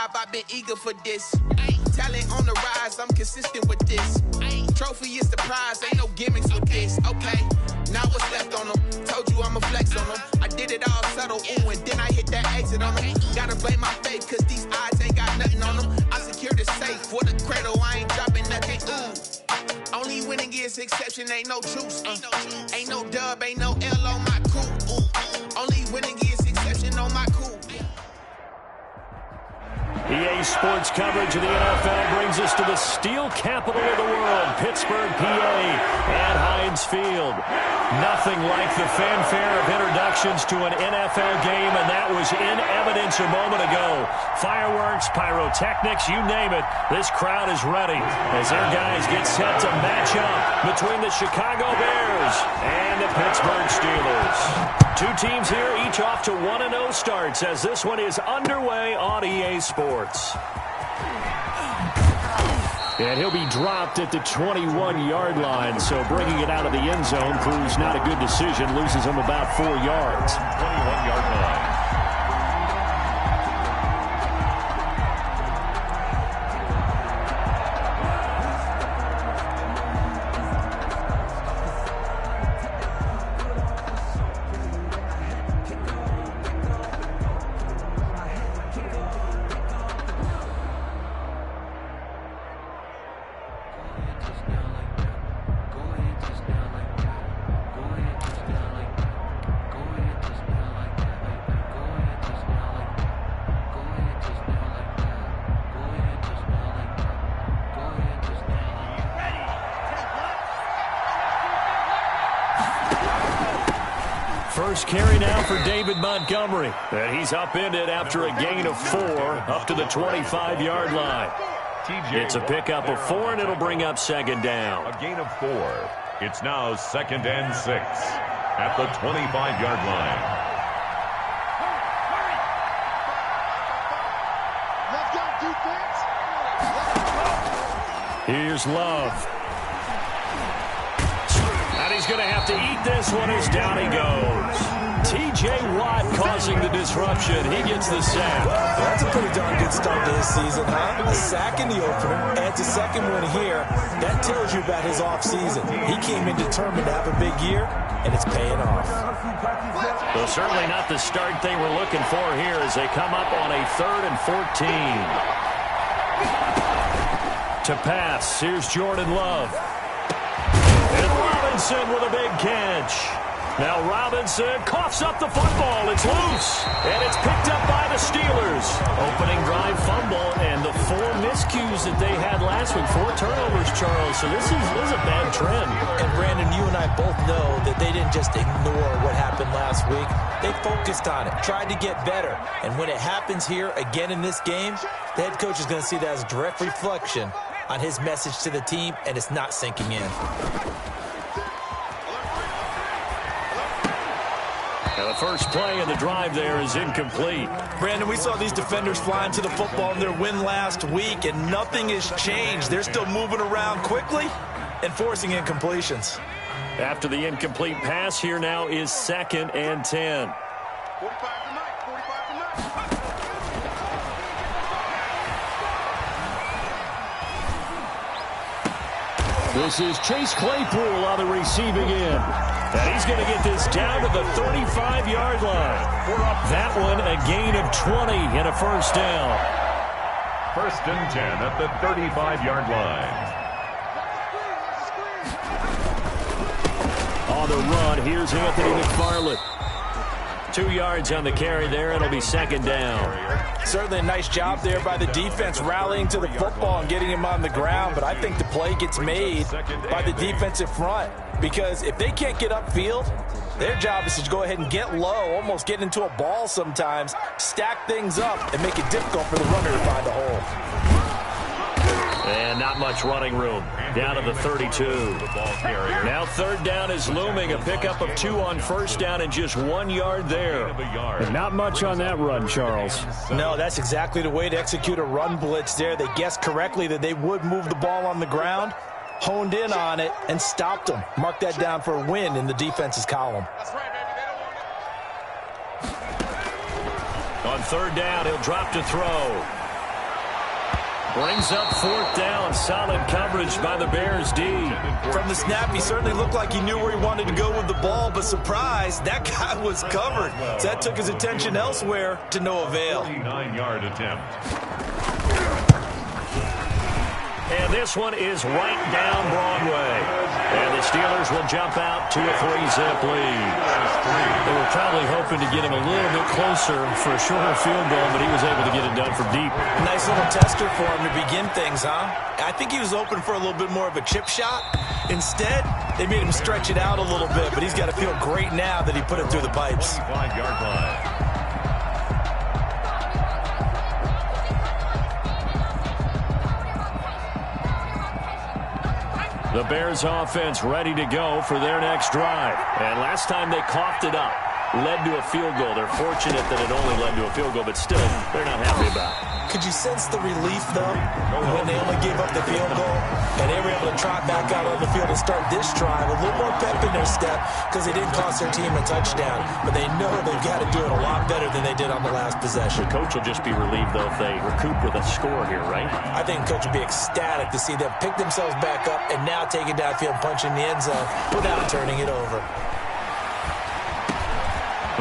job, I've been eager for this. Talent on the rise, I'm consistent with this. Trophy is the prize, ain't no gimmicks with this. Okay, now what's left on them? Told you I'ma flex on them. I did it all subtle, ooh, and then I hit that exit on them. Gotta blame my faith, cause these odds ain't got nothing on them. I secured the safe for the cradle, I ain't dropping nothing, ooh. Only winning is exception, ain't no truce. Ain't no dub, ain't no L on my crew, ooh. Only winning is exception on my crew. EA Sports coverage of the NFL brings us to the steel capital of the world, Pittsburgh, PA, at Heinz Field. Nothing like the fanfare of introductions to an NFL game, and that was in evidence a moment ago. Fireworks, pyrotechnics, you name it, this crowd is ready as their guys get set to match up between the Chicago Bears and the Pittsburgh Steelers. Two teams here, each off to 1-0 starts as this one is underway on EA Sports. And he'll be dropped at the 21-yard line, so bringing it out of the end zone proves not a good decision, loses him about 4 yards. 21-yard line. First carry now for David Montgomery. And he's upended after a gain of 4 up to the 25-yard line. It's a pickup of 4, and it'll bring up second down. A gain of 4. It's now 2nd and 6 at the 25-yard line. Here's Love. And he's going to have to eat this one as down he goes. T.J. Watt causing the disruption. He gets the sack. That's a pretty darn good start to his season, huh? A sack in the opener, adds a second one here. That tells you about his offseason. He came in determined to have a big year, and it's paying off. Well, certainly not the start they were looking for here as they come up on a 3rd and 14. To pass, here's Jordan Love. And Robinson with a big catch. Now Robinson coughs up the football. It's loose. And it's picked up by the Steelers. Opening drive fumble and the 4 miscues that they had last week. 4 turnovers, Charles. So this is a bad trend. And Brandon, you and I both know that they didn't just ignore what happened last week. They focused on it, tried to get better. And when it happens here again in this game, the head coach is going to see that as a direct reflection on his message to the team, and it's not sinking in. The first play of the drive there is incomplete. Brandon, we saw these defenders flying to the football in their win last week, and nothing has changed. They're still moving around quickly and forcing incompletions. After the incomplete pass, here now is 2nd and 10. This is Chase Claypool on the receiving end. And he's going to get this down to the 35-yard line. That one a gain of 20 and a first down. 1st and 10 at the 35-yard line. On the run, here's Anthony McFarland. 2 yards on the carry there. It'll be second down. Certainly a nice job there by the defense rallying to the football and getting him on the ground, but I think the play gets made by the defensive front because if they can't get upfield, their job is to go ahead and get low, almost get into a ball sometimes, stack things up, and make it difficult for the runner to find a hole. And not much running room. Down to the 32. Now 3rd down is looming. A pickup of 2 on 1st down and just 1 yard there. And not much on that run, Charles. No, that's exactly the way to execute a run blitz there. They guessed correctly that they would move the ball on the ground, honed in on it, and stopped them. Mark that down for a win in the defense's column. On 3rd down, he'll drop to throw. Brings up 4th down. Solid coverage by the Bears D. From the snap, he certainly looked like he knew where he wanted to go with the ball, but surprise, that guy was covered. So that took his attention elsewhere to no avail. 49-yard attempt. And this one is right down Broadway. And the Steelers will jump out to a 3-zip lead. They were probably hoping to get him a little bit closer for a shorter field goal, but he was able to get it done from deep. Nice little tester for him to begin things, huh? I think he was open for a little bit more of a chip shot. Instead, they made him stretch it out a little bit, but he's got to feel great now that he put it through the pipes. 25-yard line. The Bears offense ready to go for their next drive. And last time they coughed it up, led to a field goal. They're fortunate that it only led to a field goal, but still, they're not happy about it. Could you sense the relief, though, when they only gave up the field goal and they were able to trot back out on the field and start this drive? A little more pep in their step because they didn't cost their team a touchdown, but they know they've got to do it a lot better than they did on the last possession. The coach will just be relieved, though, if they recoup with a score here, right? I think the coach will be ecstatic to see them pick themselves back up and now take it downfield and punch in the end zone without turning it over.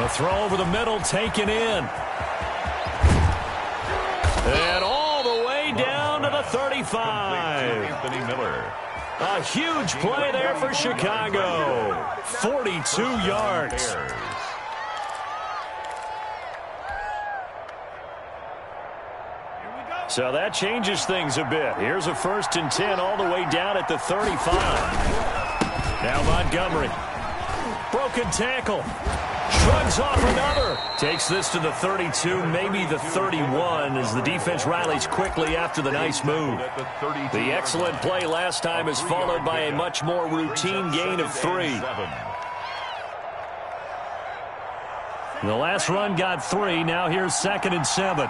The throw over the middle taken in. And all the way down to the 35. Anthony Miller. A huge play there for Chicago. 42 yards. So that changes things a bit. Here's a 1st and 10 all the way down at the 35. Now Montgomery. Broken tackle. Shrugs off another. Takes this to the 32, maybe the 31, as the defense rallies quickly after the nice move. The excellent play last time is followed by a much more routine gain of 3. The last run got 3. Now here's 2nd and 7.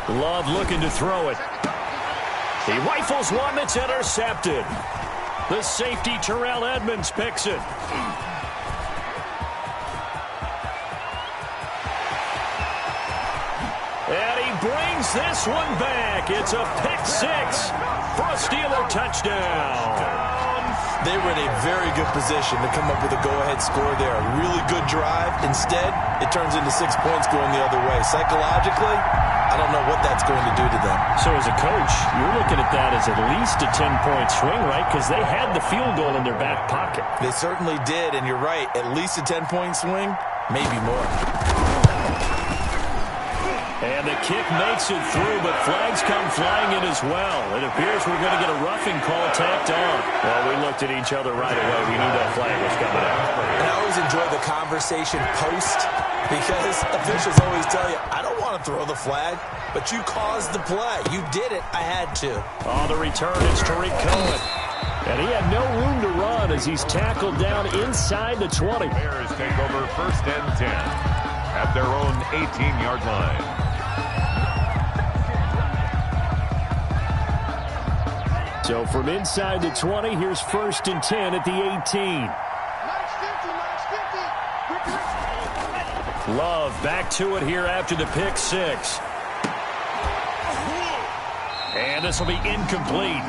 Love looking to throw it. He rifles one that's intercepted. The safety, Terrell Edmonds, picks it. And he brings this one back. It's a pick 6 for a Steeler touchdown. They were in a very good position to come up with a go-ahead score there. A really good drive. Instead, it turns into 6 points going the other way. Psychologically, I don't know what that's going to do to them. So as a coach, you're looking at that as at least a 10-point swing, right? Because they had the field goal in their back pocket. They certainly did, and you're right. At least a 10-point swing, maybe more. And the kick makes it through, but flags come flying in as well. It appears we're going to get a roughing call tacked on. Well, we looked at each other right away. We knew that flag was coming out. And I always enjoy the conversation post, because officials always tell you, I don't want to throw the flag, but you caused the play. You did it. I had to. On the return, it's Tariq Cohen. And he had no room to run as he's tackled down inside the 20. Bears take over 1st and 10 at their own 18-yard line. So from inside the 20, here's 1st and 10 at the 18. Love back to it here after the pick 6. And this will be incomplete.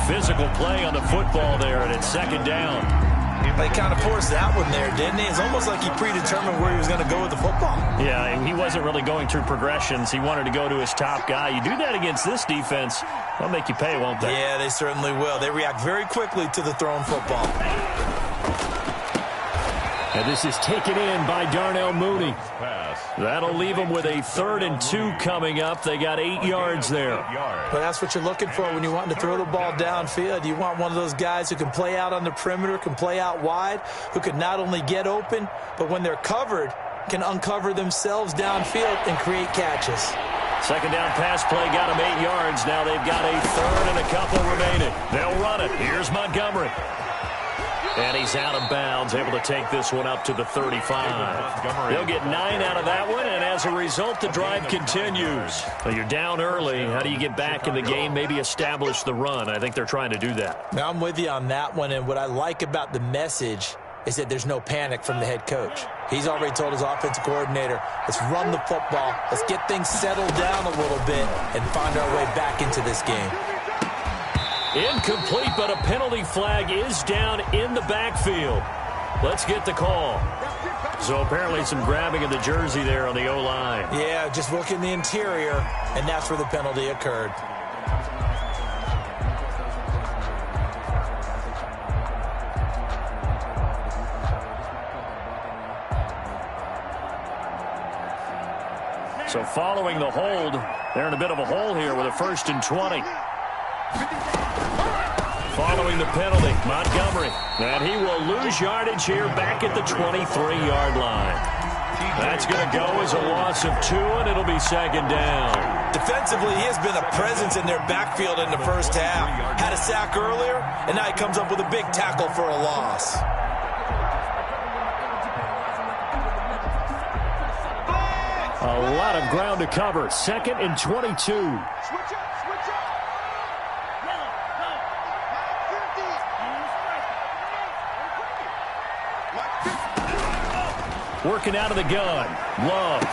Physical play on the football there, and it's 2nd down. They kind of forced that one there, didn't he? It's almost like he predetermined where he was going to go with the football. Yeah, and he wasn't really going through progressions. He wanted to go to his top guy. You do that against this defense, they'll make you pay, won't they? Yeah, they certainly will. They react very quickly to the thrown football. And this is taken in by Darnell Mooney. That'll leave them with a 3rd and 2 coming up. They got 8 yards there. But that's what you're looking for when you want to throw the ball downfield. You want one of those guys who can play out on the perimeter, can play out wide, who can not only get open, but when they're covered, can uncover themselves downfield and create catches. 2nd down pass play got them 8 yards. Now they've got a 3rd and a couple remaining. They'll run it. Here's Montgomery. And he's out of bounds, able to take this one up to the 35. They'll get 9 out of that one, and as a result, the drive continues. Well, you're down early. How do you get back in the game, maybe establish the run? I think they're trying to do that. Now, I'm with you on that one, and what I like about the message is that there's no panic from the head coach. He's already told his offensive coordinator, let's run the football, let's get things settled down a little bit, and find our way back into this game. Incomplete, but a penalty flag is down in the backfield. Let's get the call. So apparently some grabbing of the jersey there on the O-line. Yeah, just look in the interior, and that's where the penalty occurred. So following the hold, they're in a bit of a hole here with a 1st and 20. Following the penalty, Montgomery. And he will lose yardage here back at the 23-yard line. That's going to go as a loss of 2, and it'll be 2nd down. Defensively, he has been a presence in their backfield in the first half. Had a sack earlier, and now he comes up with a big tackle for a loss. A lot of ground to cover. 2nd and 22. Working out of the gun. Love.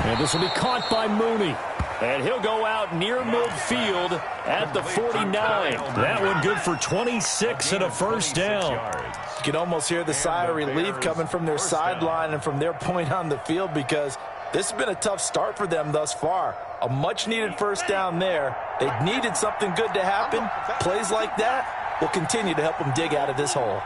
And this will be caught by Mooney. And he'll go out near midfield at the 49. That one good for 26 and a 1st down. You can almost hear the sigh of relief coming from their sideline and from their point on the field, because this has been a tough start for them thus far. A much-needed 1st down there. They needed something good to happen. Plays like that will continue to help them dig out of this hole.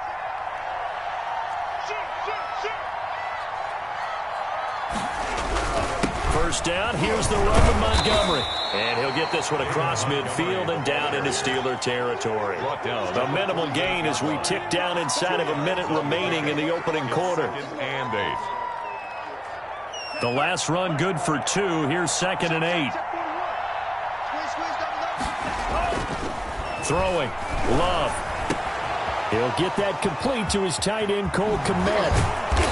First down, here's the run with Montgomery. And he'll get this one across midfield and down into Steeler territory. A minimal gain as we tick down inside of a minute remaining in the opening quarter. And 8. The last run good for 2. Here's 2nd and 8. Throwing. Love. He'll get that complete to his tight end, Cole Kmet.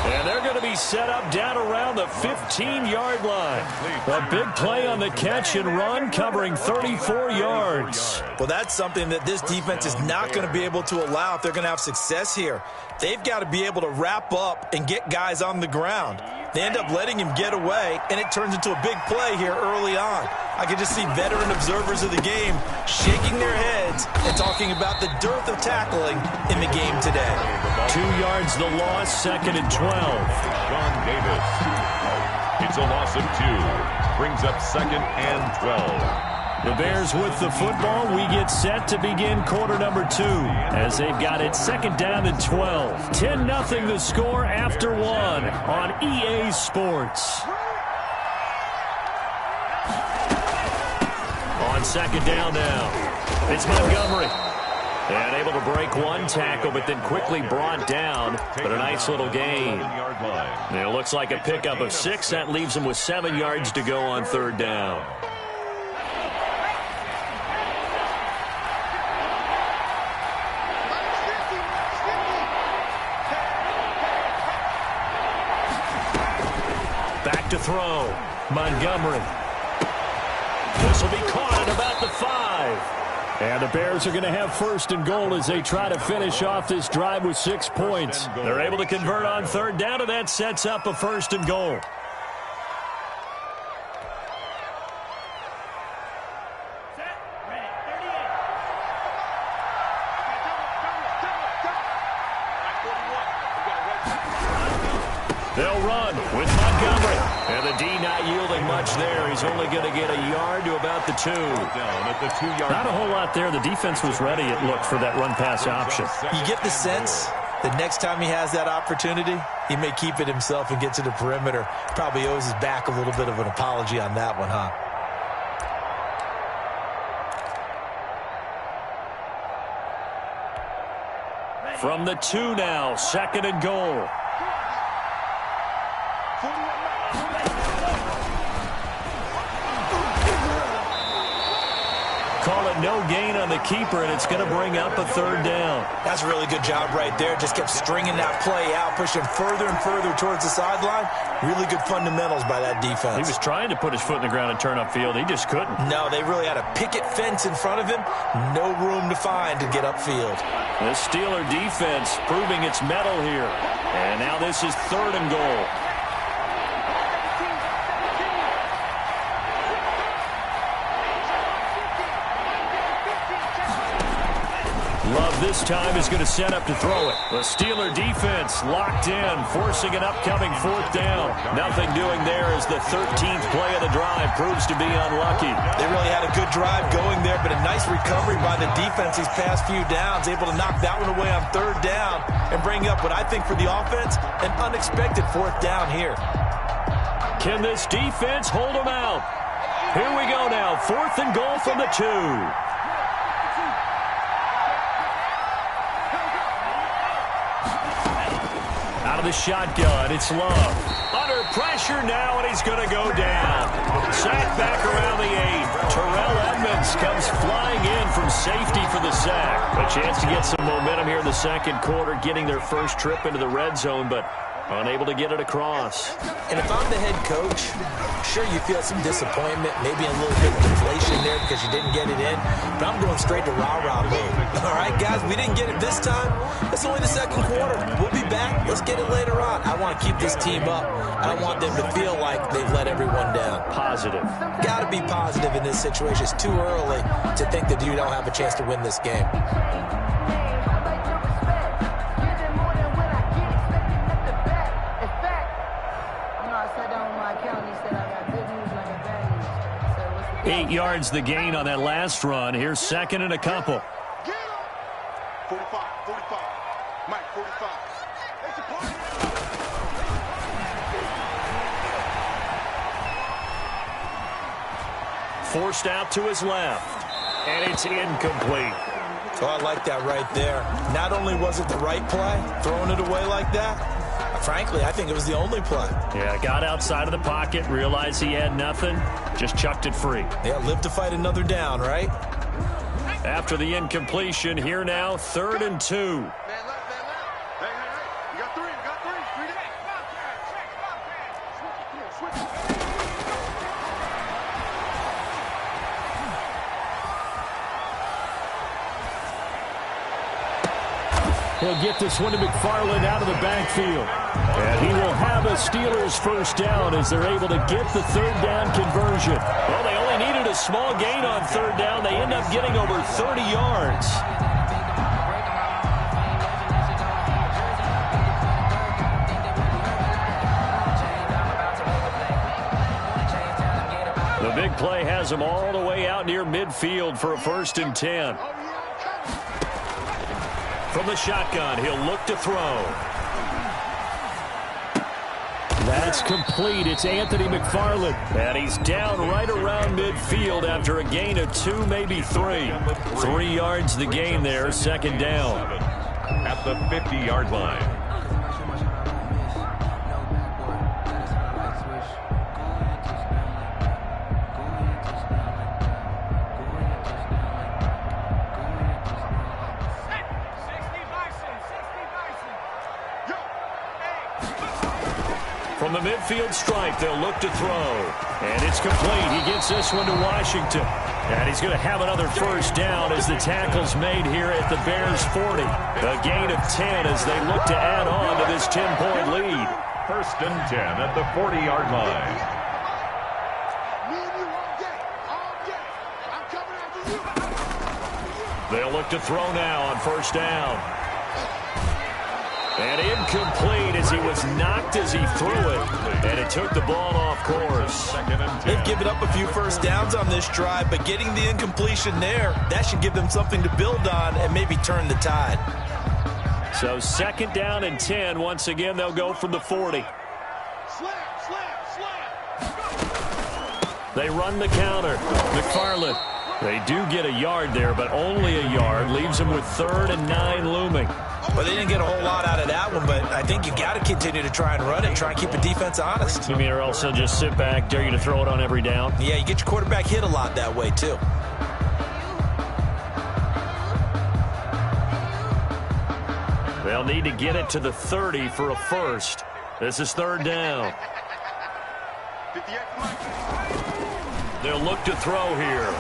And they're going to be set up down around the 15-yard line. A big play on the catch and run, covering 34 yards. Well, that's something that this defense is not going to be able to allow if they're going to have success here. They've got to be able to wrap up and get guys on the ground. They end up letting him get away, and it turns into a big play here early on. I can just see veteran observers of the game shaking their heads and talking about the dearth of tackling in the game today. 2 yards the loss, 2nd and 12. John Davis. It's a loss of 2. Brings up 2nd and 12. The Bears with the football. We get set to begin quarter number 2 as they've got it 2nd down and 12. 10-0 the score after 1 on EA Sports. On 2nd down now, it's Montgomery. And able to break one tackle, but then quickly brought down. But a nice little gain. And it looks like a pickup of 6. That leaves him with 7 yards to go on 3rd down. Back to throw. Montgomery. This will be caught at about the 5. And the Bears are going to have 1st and goal as they try to finish off this drive with 6 points. They're able to convert on 3rd down, and that sets up a 1st and goal. They'll run with Montgomery. And the D not yielding much there. He's only going to get a yard to about the 2. Down at the 2-yard. Not a whole lot there. The defense was ready, it looked, for that run-pass option. You get the sense that next time he has that opportunity, he may keep it himself and get to the perimeter. Probably owes his back a little bit of an apology on that one, huh? From the 2 now, 2nd and goal. Call it no gain on the keeper, and it's going to bring up a third down. That's a really good job right there. Just kept stringing that play out, pushing further and further towards the sideline. Really good fundamentals by that defense. He was trying to put his foot in the ground and turn upfield. He just couldn't. No, they really had a picket fence in front of him. No room to find to get upfield. The Steeler defense proving its mettle here. And now this is 3rd and goal. Love this time is going to set up to throw it. The Steeler defense locked in, forcing an upcoming 4th down. Nothing doing there as the 13th play of the drive proves to be unlucky. They really had a good drive going there, but a nice recovery by the defense these past few downs, able to knock that one away on 3rd down and bring up what I think for the offense, an unexpected 4th down here. Can this defense hold them out? Here we go now, 4th and goal from the 2. Out of the shotgun, it's Love. Under pressure now, and he's going to go down. Sack back around the 8. Terrell Edmonds comes flying in from safety for the sack. A chance to get some momentum here in the 2nd quarter, getting their first trip into the red zone, but unable to get it across. And if I'm the head coach, sure you feel some disappointment, maybe a little bit of deflation there because you didn't get it in, but I'm going straight to rah-rah mode. All right, guys, we didn't get it this time. It's only the 2nd quarter. We'll be back. Let's get it later on. I want to keep this team up. I don't want them to feel like they've let everyone down. Positive. Got to be positive in this situation. It's too early to think that you don't have a chance to win this game. So 8 yards the gain on that last run. Here's 2nd and a couple. 45, Mike, 45. Forced out to his left, and it's incomplete. Oh, I like that right there. Not only was it the right play, throwing it away like that, frankly, I think it was the only play. Yeah, got outside of the pocket, realized he had nothing, just chucked it free. Yeah, live to fight another down, right? After the incompletion, here now, 3rd and 2. He'll get this one to McFarland out of the backfield. And he will have a Steelers first down as they're able to get the 3rd down conversion. Well, they only needed a small gain on 3rd down. They end up getting over 30 yards. The big play has them all the way out near midfield for a 1st and 10. From the shotgun, he'll look to throw. That's complete. It's Anthony McFarland. And he's down right around midfield after a gain of 2, maybe 3. 3 yards the gain there, 2nd down. At the 50-yard line. From the midfield stripe, they'll look to throw. And it's complete. He gets this one to Washington. And he's going to have another 1st down as the tackle's made here at the Bears' 40. A gain of 10 as they look to add on to this 10-point lead. 1st and 10 at the 40-yard line. They'll look to throw now on 1st down. And incomplete as he was knocked as he threw it. And it took the ball off course. They've given up a few 1st downs on this drive, but getting the incompletion there, that should give them something to build on and maybe turn the tide. So 2nd down and 10. Once again, they'll go from the 40. They run the counter. McFarland. They do get a yard there, but only a yard. Leaves them with 3rd and 9 looming. Well, they didn't get a whole lot out of that one, but I think you got to continue to try and run it, try and keep the defense honest. You mean or else they'll just sit back, dare you to throw it on every down? Yeah, you get your quarterback hit a lot that way, too. They'll need to get it to the 30 for a first. This is third down. They'll look to throw here.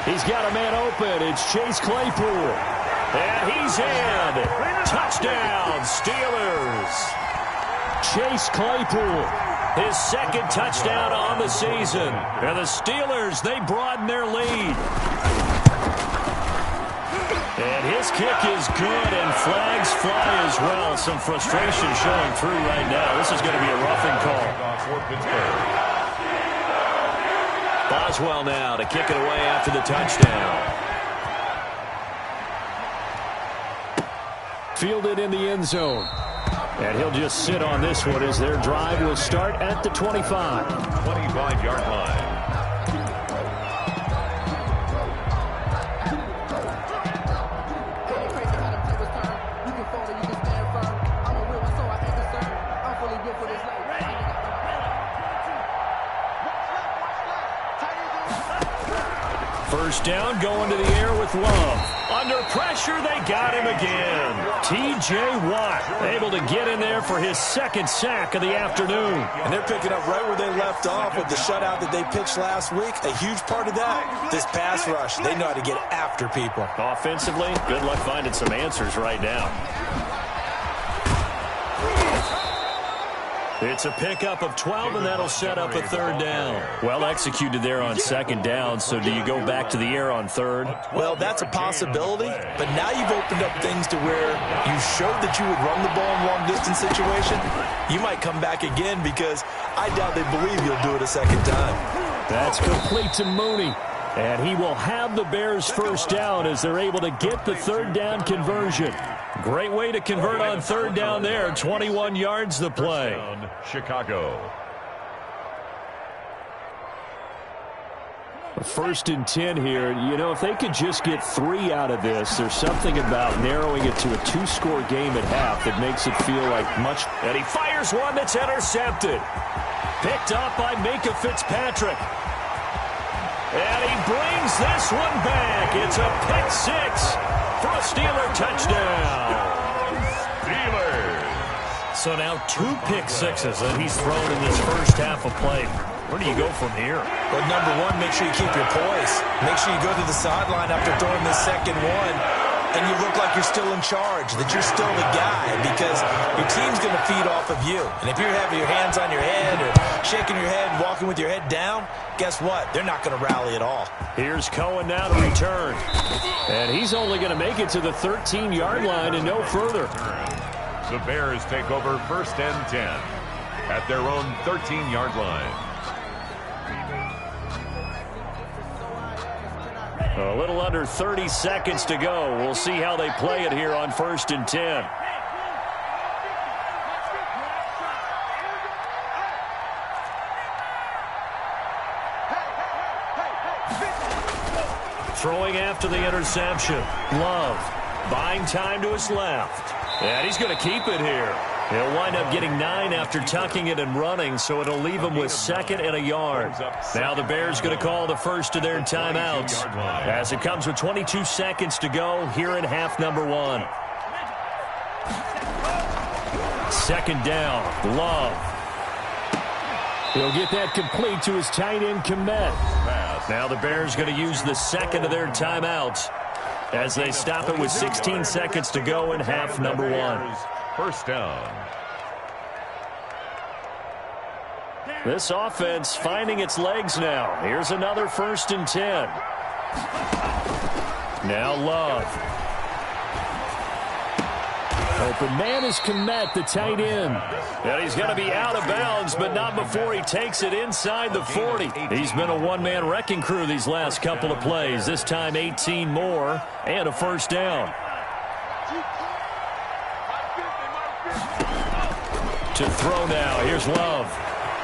He's got a man open. It's Chase Claypool. And he's in. Touchdown, Steelers. Chase Claypool, his second touchdown on the season. And the Steelers, they broaden their lead. And his kick is good, and flags fly as well. Some frustration showing through right now. This is going to be a roughing call. Boswell now to kick it away after the touchdown. Fielded in the end zone. And he'll just sit on this one as their drive will start at the 25. 25-yard line. First down, going to the air with Love. Under pressure, they got him again. T.J. Watt able to get in there for his second sack of the afternoon. And they're picking up right where they left off with the shutout that they pitched last week. A huge part of that, this pass rush. They know how to get after people. Offensively, good luck finding some answers right now. It's a pickup of 12, and that'll set up a third down. Well executed there on second down, so do you go back to the air on third? Well, that's a possibility, but now you've opened up things to where you showed that you would run the ball in long-distance situation. You might come back again because I doubt they believe you'll do it a second time. That's complete to Mooney. And he will have the Bears first down as they're able to get the third down conversion. Great way to convert on third down there. 21 yards the play. Chicago. First and 10 here. You know, if they could just get 3 out of this, there's something about narrowing it to a 2-score game at half that makes it feel like much. And he fires one that's intercepted. Picked up by Minka Fitzpatrick. And he brings this one back. It's a pick six for a Steeler touchdown. Steelers. So now 2 pick sixes that he's thrown in this first half of play. Where do you go from here? Well, number one, make sure you keep your poise. Make sure you go to the sideline after throwing this second one, and you look like you're still in charge, that you're still the guy, because your team's going to feed off of you. And if you're having your hands on your head or shaking your head, walking with your head down, guess what? They're not going to rally at all. Here's Cohen now to return. And he's only going to make it to the 13-yard line and no further. The Bears take over first and 10 at their own 13-yard line. A little under 30 seconds to go. We'll see how they play it here on first and 10. Throwing after the interception. Love buying time to his left. And he's going to keep it here. He'll wind up getting 9 after tucking it and running, so it'll leave him with 2nd and a yard. Now the Bears going to call the first of their timeouts as it comes with 22 seconds to go here in half number 1. Second down, Love. He'll get that complete to his tight end, Kmet. Now the Bears going to use the second of their timeouts as they stop it with 16 seconds to go in half number 1. First down. This offense finding its legs now. Here's another first and 10. Now Love. Open man is Kmet, the tight end. And he's going to be out of bounds, but not before he takes it inside the 40. He's been a one-man wrecking crew these last couple of plays. This time 18 more and a first down. To throw now. Here's Love.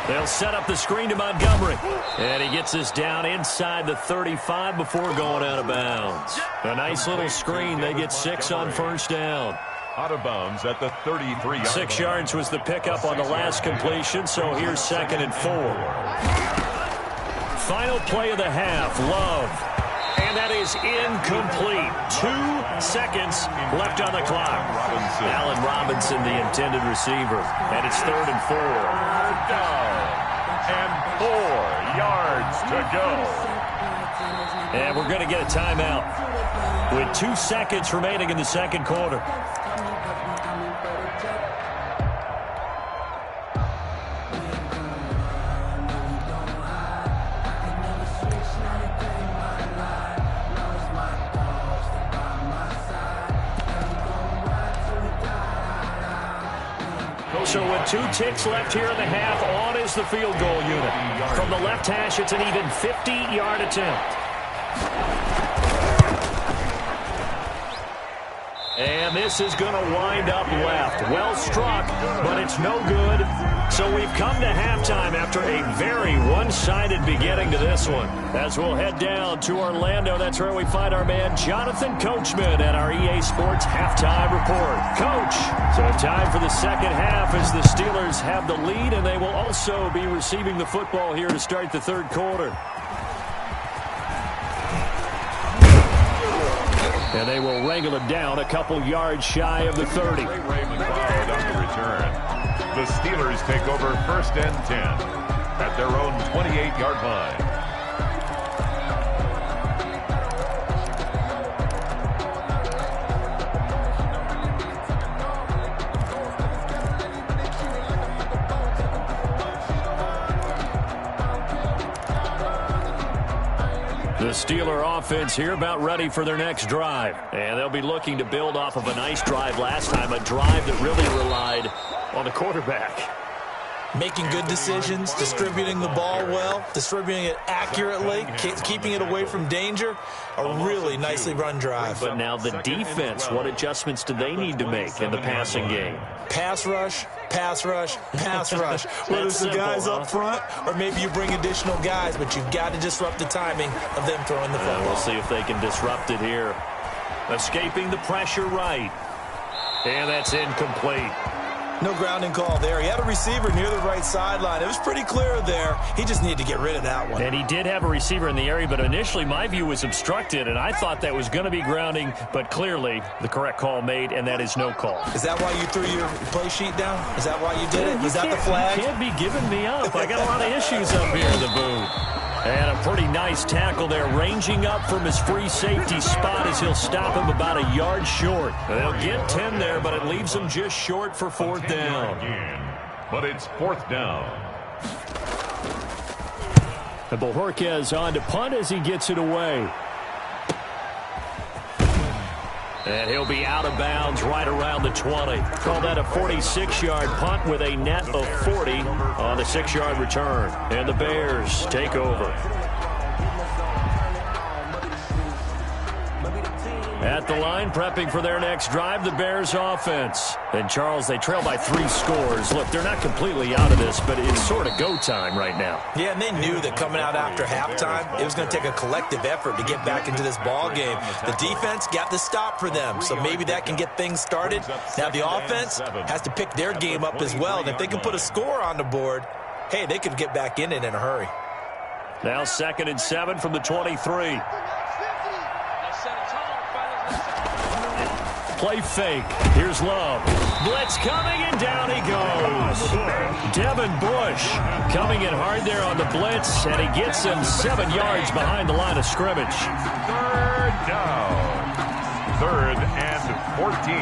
They'll set up the screen to Montgomery. And he gets us down inside the 35 before going out of bounds. A nice little screen. They get 6 on first down. Out of bounds at the 33-yard line. 6 yards was the pickup on the last completion, so here's 2nd and 4. Final play of the half. Love. And that is incomplete. 2 seconds left on the clock. Allen Robinson, the intended receiver. And it's 3rd and 4. Down. And 4 yards to go. And we're going to get a timeout with 2 seconds remaining in the second quarter. So with 2 ticks left here in the half, on is the field goal unit. From the left hash, it's an even 50-yard attempt. And this is going to wind up left. Well struck, but it's no good. So we've come to halftime after a very one-sided beginning to this one. As we'll head down to Orlando, that's where we find our man Jonathan Coachman at our EA Sports Halftime Report. Coach, so time for the second half as the Steelers have the lead, and they will also be receiving the football here to start the third quarter. And they will wrangle it down a couple yards shy of the 30. Ray McLeod on the return. The Steelers take over 1st and 10 at their own 28-yard line. The Steeler offense here about ready for their next drive. And they'll be looking to build off of a nice drive last time, a drive that really relied on the quarterback. Making good decisions, distributing the ball well, distributing it accurately, keeping it away from danger. A really nicely run drive. But now the defense, what adjustments do they need to make in the passing game? Pass rush, pass rush, pass rush. Whether it's the guys up front or maybe you bring additional guys, but you've got to disrupt the timing of them throwing the football. We'll see if they can disrupt it here. Escaping the pressure right. And that's incomplete. No grounding call there. He had a receiver near the right sideline. It was pretty clear there. He just needed to get rid of that one. And he did have a receiver in the area, but initially my view was obstructed, and I thought that was going to be grounding, but clearly the correct call made, and that is no call. Is that why you threw your play sheet down? Is that why you did it? Was that the flag? You can't be giving me up. I got a lot of issues up here in the booth. And a pretty nice tackle there, ranging up from his free safety spot as he'll stop him about a yard short. They'll get 10 there, but it leaves them just short for 4th down. But it's 4th down. And Bojorquez on to punt as he gets it away. And he'll be out of bounds right around the 20. Call that a 46-yard punt with a net of 40 on the 6-yard return. And the Bears take over. At the line, prepping for their next drive, the Bears offense. And, Charles, they trail by 3 scores. Look, they're not completely out of this, but it's sort of go time right now. Yeah, and they knew that coming out after halftime, it was going to take a collective effort to get back into this ball game. The defense got the stop for them, so maybe that can get things started. Now the offense has to pick their game up as well, and if they can put a score on the board, hey, they could get back in it in a hurry. Now 2nd and 7 from the 23. Play fake. Here's Love. Blitz coming, and down he goes. Devin Bush coming in hard there on the blitz, and he gets him 7 yards behind the line of scrimmage. 3rd down. 3rd and 14.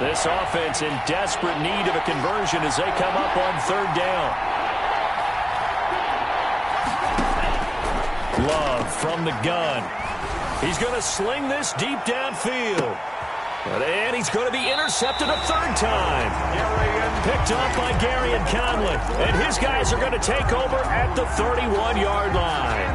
This offense in desperate need of a conversion as they come up on 3rd down. Love from the gun. He's going to sling this deep downfield. And he's going to be intercepted a 3rd time. Picked off by Gary and Conley. And his guys are going to take over at the 31-yard line.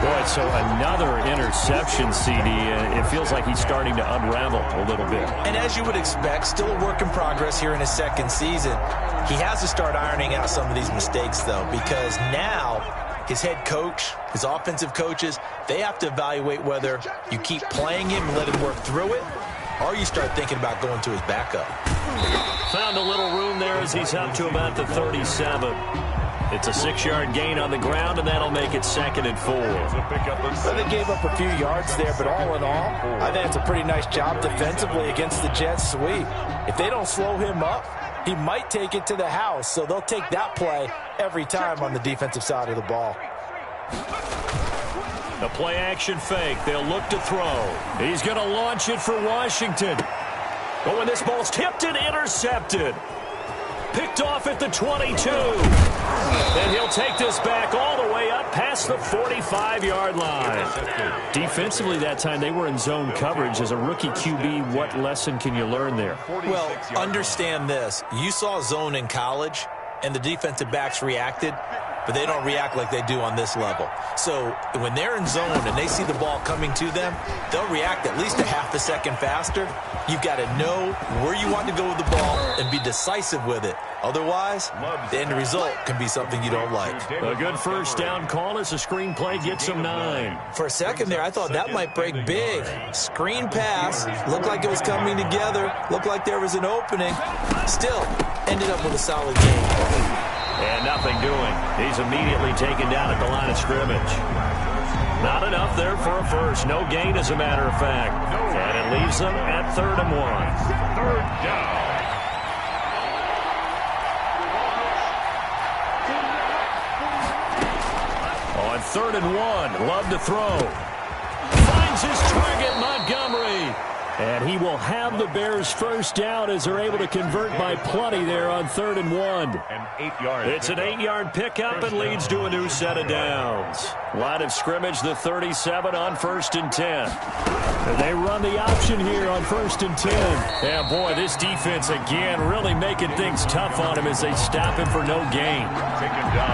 Boy, so another interception, CD. It feels like he's starting to unravel a little bit. And as you would expect, still a work in progress here in his 2nd season. He has to start ironing out some of these mistakes, though, because now his head coach, his offensive coaches, they have to evaluate whether you keep playing him and let him work through it, or you start thinking about going to his backup. Found a little room there as he's up to about the 37. It's a 6-yard gain on the ground, and that'll make it 2nd and 4. Well, they gave up a few yards there, but all in all, I think it's a pretty nice job defensively against the Jets sweep. If they don't slow him up, he might take it to the house, so they'll take that play every time on the defensive side of the ball. The play-action fake. They'll look to throw. He's going to launch it for Washington. Oh, and this ball's tipped and intercepted. Picked off at the 22. And he'll take this back all the way up past the 45-yard line. Defensively that time, they were in zone coverage. As a rookie QB, what lesson can you learn there? Well, understand this. You saw zone in college, and the defensive backs reacted, but they don't react like they do on this level. So when they're in zone and they see the ball coming to them, they'll react at least a half a second faster. You've got to know where you want to go with the ball and be decisive with it. Otherwise, the end result can be something you don't like. A good first down call as the screen play gets them 9. For a second there, I thought that might break big. Screen pass, looked like it was coming together, looked like there was an opening. Still, ended up with a solid game. And nothing doing. He's immediately taken down at the line of scrimmage. Not enough there for a first. No gain, as a matter of fact. And it leaves them at 3rd and 1. 3rd down. On 3rd and 1, Love to throw. Finds his target, Montgomery. And he will have the Bears first down as they're able to convert by plenty there on 3rd and 1. It's an 8-yard pickup and leads to a new set of downs. Line of scrimmage, the 37 on 1st and 10. And they run the option here on 1st and 10. Yeah, boy, this defense again really making things tough on him as they stop him for no gain.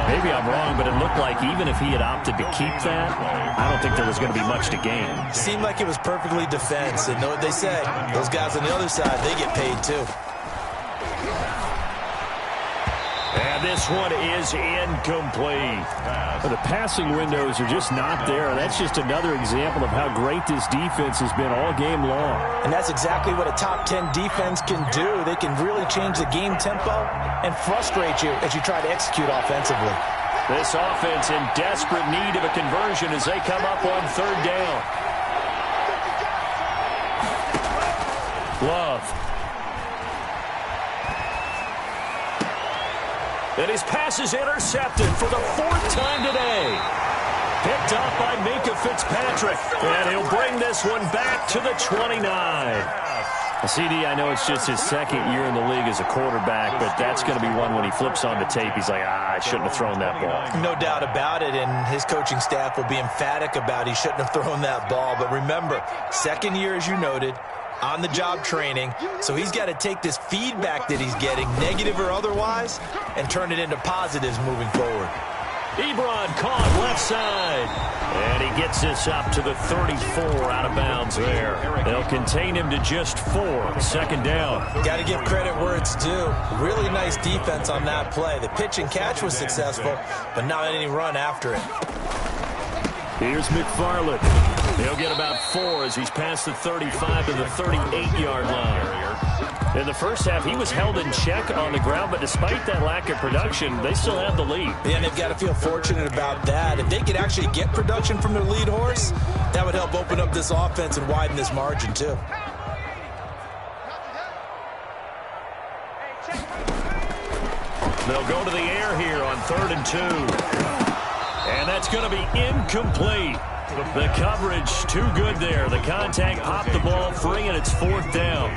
Maybe I'm wrong, but it looked like even if he had opted to keep that, I don't think there was going to be much to gain. Seemed like it was perfectly defense, and know what they say, those guys on the other side, they get paid too. And this one is incomplete. The passing windows are just not there. That's just another example of how great this defense has been all game long. And that's exactly what a top 10 defense can do. They can really change the game tempo and frustrate you as you try to execute offensively. This offense in desperate need of a conversion as they come up on 3rd down. Love. And his pass is intercepted for the 4th time today. Picked off by Minka Fitzpatrick. And he'll bring this one back to the 29. CD, I know it's just his 2nd year in the league as a quarterback, but that's going to be one when he flips on the tape. He's like, I shouldn't have thrown that ball. No doubt about it, and his coaching staff will be emphatic about he shouldn't have thrown that ball. But remember, 2nd year, as you noted, on-the-job training, so he's got to take this feedback that he's getting, negative or otherwise, and turn it into positives moving forward. Ebron caught left side. And he gets this up to the 34 out of bounds there. They'll contain him to just 4. 2nd down. Got to give credit where it's due. Really nice defense on that play. The pitch and catch was successful, but not any run after it. Here's McFarland. He'll get about 4 as he's past the 35 to the 38-yard line. In the first half, he was held in check on the ground, but despite that lack of production, they still have the lead. Yeah, and they've got to feel fortunate about that. If they could actually get production from their lead horse, that would help open up this offense and widen this margin, too. They'll go to the air here on 3rd and 2. And that's going to be incomplete. The coverage too good there. The contact popped the ball free, and it's 4th down.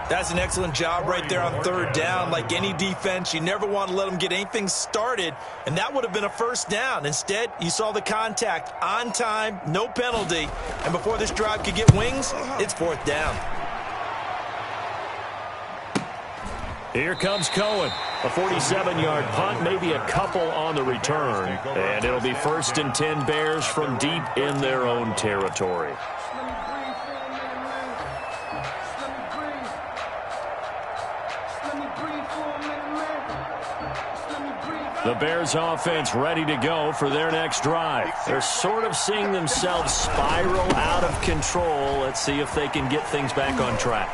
That's an excellent job right there on 3rd down. Like any defense, you never want to let them get anything started, and that would have been a 1st down. Instead, you saw the contact on time, no penalty, and before this drive could get wings, it's 4th down. Here comes Cohen. A 47-yard punt, maybe a couple on the return. And it'll be 1st and 10 Bears from deep in their own territory. The Bears offense ready to go for their next drive. They're sort of seeing themselves spiral out of control. Let's see if they can get things back on track.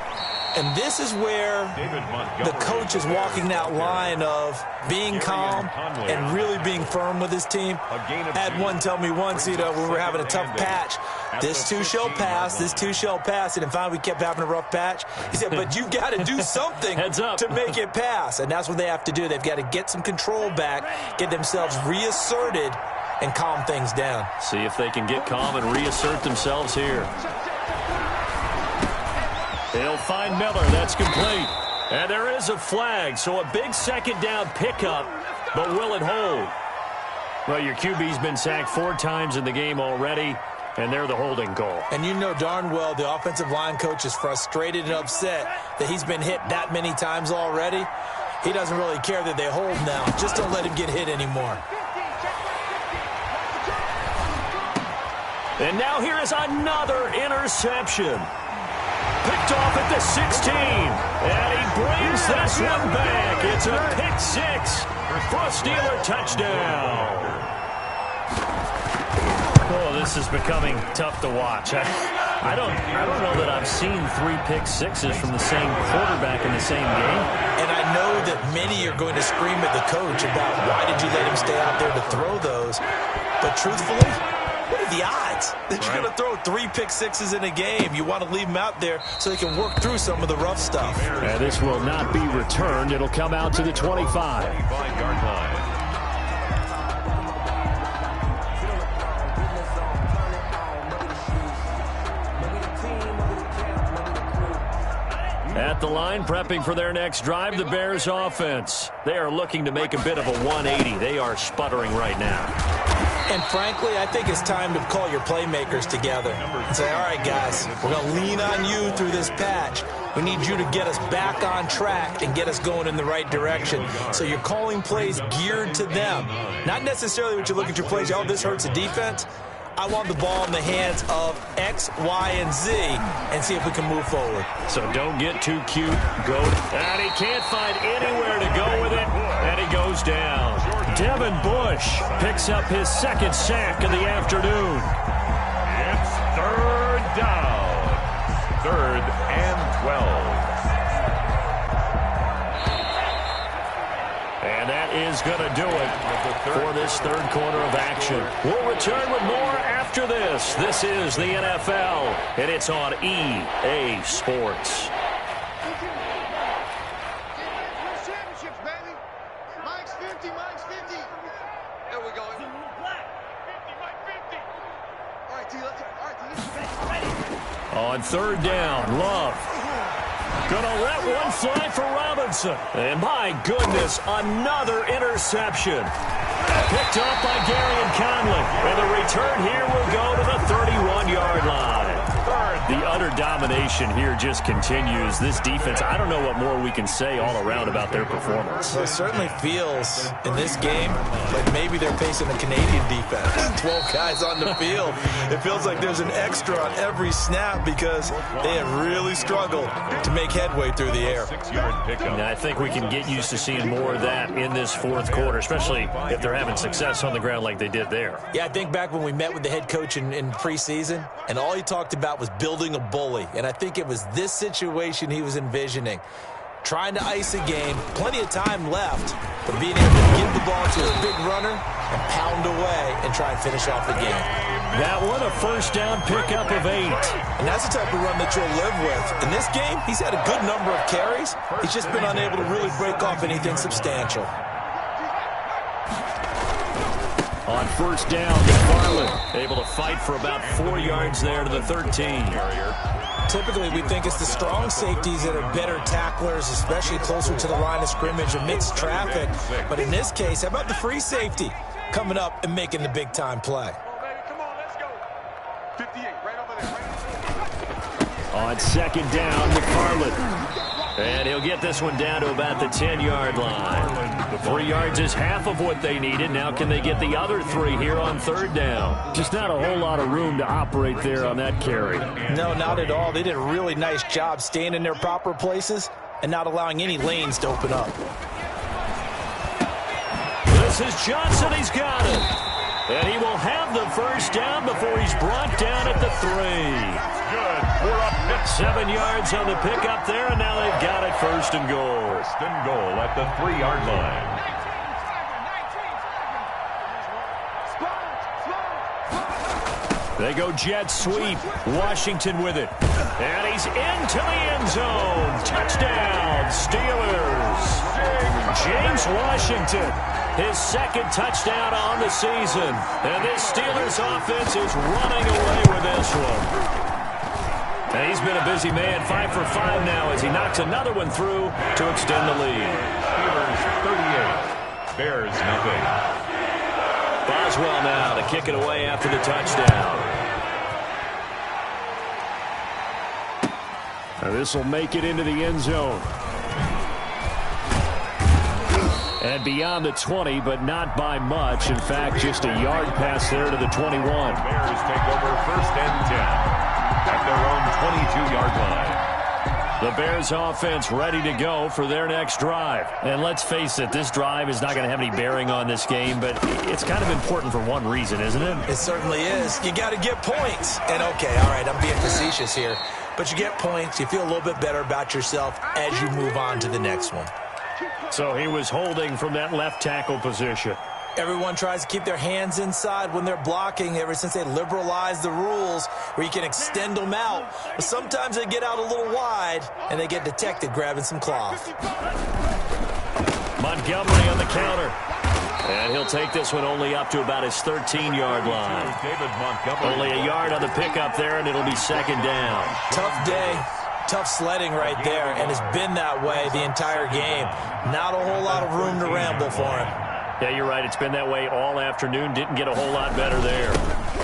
And this is where the coach is walking that line of being calm and really being firm with his team. Had one tell me once, when we were having a tough patch, this too shall pass, this too shall pass. And finally we kept having a rough patch. He said, but you've got to do something to make it pass. And that's what they have to do. They've got to get some control back, get themselves reasserted, and calm things down. See if they can get calm and reassert themselves here. They'll find Miller. That's complete. And there is a flag, so a big second down pickup, but will it hold? Well, your QB's been sacked 4 times in the game already, and they're the holding call. And you know darn well the offensive line coach is frustrated and upset that he's been hit that many times already. He doesn't really care that they hold now. Just don't let him get hit anymore. And now here is another interception. Picked off at the 16, and he brings this one back. It's a pick 6 for a Steeler touchdown. Oh, this is becoming tough to watch. I don't know that I've seen 3 pick 6s from the same quarterback in the same game. And I know that many are going to scream at the coach about why did you let him stay out there to throw those. But truthfully, what are the odds that you're going to throw 3 pick 6s in a game? You want to leave them out there so they can work through some of the rough stuff. And this will not be returned. It'll come out to the 25-yard line. At the line, prepping for their next drive, the Bears offense. They are looking to make a bit of a 180. They are sputtering right now. And frankly, I think it's time to call your playmakers together and say, all right, guys, we're going to lean on you through this patch. We need you to get us back on track and get us going in the right direction. So you're calling plays geared to them. Not necessarily what you look at your plays, oh, this hurts the defense. I want the ball in the hands of X, Y, and Z and see if we can move forward. So don't get too cute. Go. And he can't find anywhere to go with it. And he goes down. Devin Bush picks up his 2nd sack of the afternoon. It's 3rd down. 3rd and 12. And that is going to do it for this 3rd quarter of action. We'll return with more after this. This is the NFL, and it's on EA Sports. Championships, baby. Mike's 50, Mike's 50. There we go. 50, Mike 50. All right, T, let's go. All right, T. On 3rd down, Love. Gonna let one fly for Robinson. And my goodness, another interception. Picked up by Garyon Conley. And the return here will go to the 31-yard line. The utter domination here just continues. This defense, I don't know what more we can say all around about their performance. Well, it certainly feels in this game like maybe they're facing a Canadian defense. 12 guys on the field. It feels like there's an extra on every snap because they have really struggled to make headway through the air. And I think we can get used to seeing more of that in this 4th quarter, especially if they're having success on the ground like they did there. Yeah, I think back when we met with the head coach in preseason, and all he talked about was building a bully. And I think it was this situation he was envisioning. Trying to ice a game, plenty of time left, but being able to give the ball to a big runner and pound away and try and finish off the game. That one, a 1st down pickup of 8. And that's the type of run that you'll live with. In this game, he's had a good number of carries. He's just been unable to really break off anything substantial. On 1st down, McFarland able to fight for about 4 yards there to the 13. Typically, we think it's the strong safeties that are better tacklers, especially closer to the line of scrimmage amidst traffic. But in this case, how about the free safety coming up and making the big-time play? Come on, let's go. 58, right over there. On 2nd down, McFarland. And he'll get this one down to about the 10-yard line. The 3 yards is half of what they needed. Now can they get the other 3 here on 3rd down? Just not a whole lot of room to operate there on that carry. No, not at all. They did a really nice job staying in their proper places and not allowing any lanes to open up. The This is Johnson. He's got it. And he will have the first down before he's brought down at the 3. Good. 7 yards on the pickup there, and now they've got it first and goal. First and goal at the 3-yard line. They go jet sweep. Washington with it. And he's into the end zone. Touchdown, Steelers. James Washington, his second touchdown on the season. And this Steelers offense is running away with this one. And he's been a busy man, 5 for 5 now as he knocks another one through to extend the lead. Steelers 38, Bears nothing. Boswell now to kick it away after the touchdown. This will make it into the end zone. And beyond the 20, but not by much. In fact, just a yard pass there to the 21. Bears take over first and 10 at their own 22-yard line. The Bears offense ready to go for their next drive. And let's face it, this drive is not going to have any bearing on this game, but it's kind of important for one reason, isn't it? It certainly is. You got to get points. And okay, all right, I'm being facetious here. But you get points, you feel a little bit better about yourself as you move on to the next one. So he was holding from that left tackle position. Everyone tries to keep their hands inside when they're blocking ever since they liberalized the rules where you can extend them out. But sometimes they get out a little wide and they get detected grabbing some cloth. Montgomery on the counter. And he'll take this one only up to about his 13-yard line. David Montgomery. Only a yard on the pickup there, and it'll be second down. Tough day. Tough sledding right there, and it's been that way the entire game. Not a whole lot of room to ramble for him. Yeah, you're right. It's been that way all afternoon. Didn't get a whole lot better there.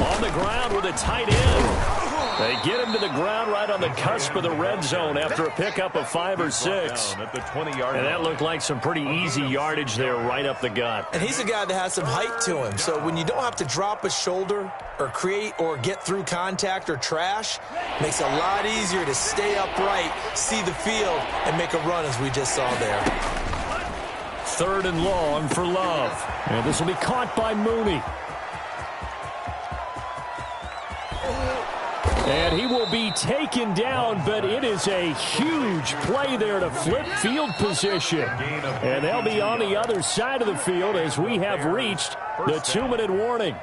On the ground with a tight end. They get him to the ground right on the cusp of the red zone after a pickup of 5 or 6. At the 20-yard And that looked like some pretty easy yardage there right up the gut. And he's a guy that has some height to him. So when you don't have to drop a shoulder or create or get through contact or trash, makes it a lot easier to stay upright, see the field, and make a run as we just saw there. 3rd and long for Love. And this will be caught by Mooney. And he will be taken down, but it is a huge play there to flip field position. And they'll be on the other side of the field as we have reached the 2-minute warning.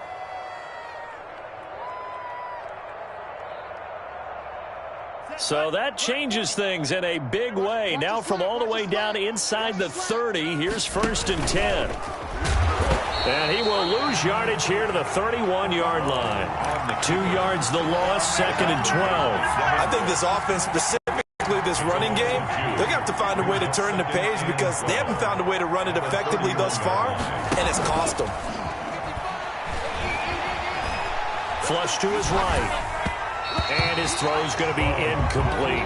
So that changes things in a big way. Now from all the way down inside the 30, here's 1st and 10. And he will lose yardage here to the 31-yard line. 2 yards the loss, 2nd and 12. I think this offense, specifically this running game, they're going to have to find a way to turn the page because they haven't found a way to run it effectively thus far, and it's cost them. Flush to his right. And his throw is going to be incomplete.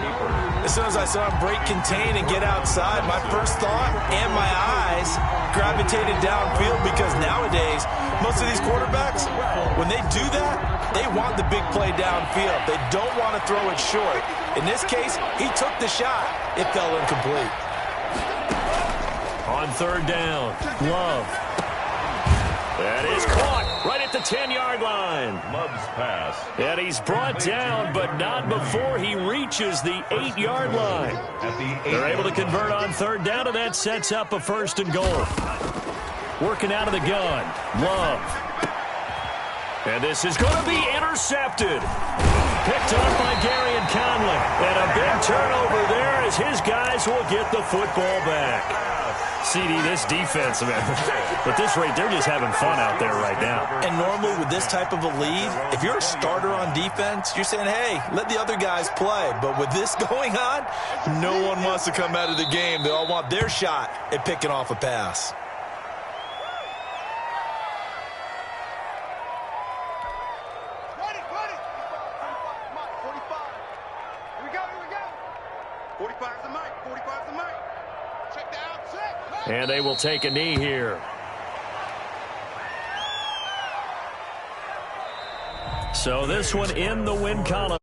As soon as I saw him break contain and get outside, my first thought and my eyes gravitated downfield because nowadays, most of these quarterbacks, when they do that, they want the big play downfield. They don't want to throw it short. In this case, he took the shot. It fell incomplete. On 3rd down, Love. That is caught right at the 10-yard line. Love's pass. And he's brought down, but not before he reaches the 8-yard line. At the They're able to convert on 3rd down, and that sets up a 1st and goal. Working out of the gun, Love. And this is going to be intercepted. Picked up by Gary and Conley. And a big turnover there as his guys will get the football back. CD, this defense, man, at this rate, they're just having fun out there right now. And normally with this type of a lead, if you're a starter on defense, you're saying, hey, let the other guys play. But with this going on, no one wants to come out of the game. They all want their shot at picking off a pass. And they will take a knee here. So this one in the win column.